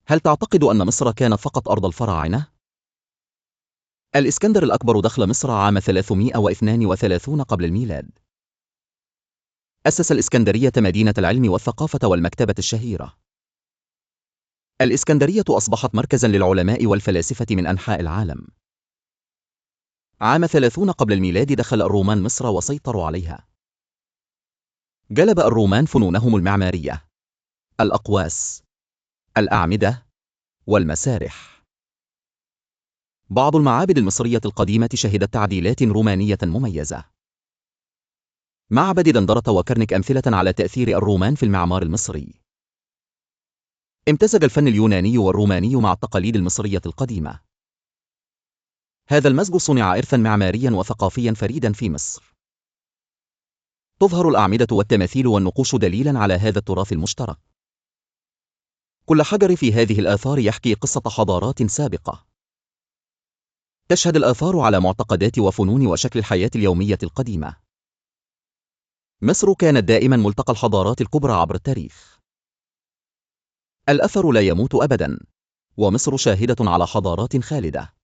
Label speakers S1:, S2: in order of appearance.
S1: هل تعتقد أن مصر كانت فقط أرض الفراعنة؟ الإسكندر الأكبر دخل مصر عام 332 قبل الميلاد. أسس الإسكندرية مدينة العلم والثقافة والمكتبة الشهيرة. الإسكندرية أصبحت مركزاً للعلماء والفلاسفة من أنحاء العالم. عام 30 قبل الميلاد دخل الرومان مصر وسيطروا عليها. جلب الرومان فنونهم المعمارية، الأقواس، الأعمدة، والمسارح. بعض المعابد المصرية القديمة شهدت تعديلات رومانية مميزة. معبد دندرة وكرنك أمثلة على تأثير الرومان في المعمار المصري. امتزج الفن اليوناني والروماني مع التقاليد المصرية القديمة. هذا المزج صنع إرثاً معمارياً وثقافياً فريداً في مصر. تظهر الأعمدة والتماثيل والنقوش دليلاً على هذا التراث المشترك. كل حجر في هذه الآثار يحكي قصة حضارات سابقة. تشهد الآثار على معتقدات وفنون وشكل الحياة اليومية القديمة. مصر كانت دائماً ملتقى الحضارات الكبرى عبر التاريخ. الأثر لا يموت أبداً، ومصر شاهدة على حضارات خالدة.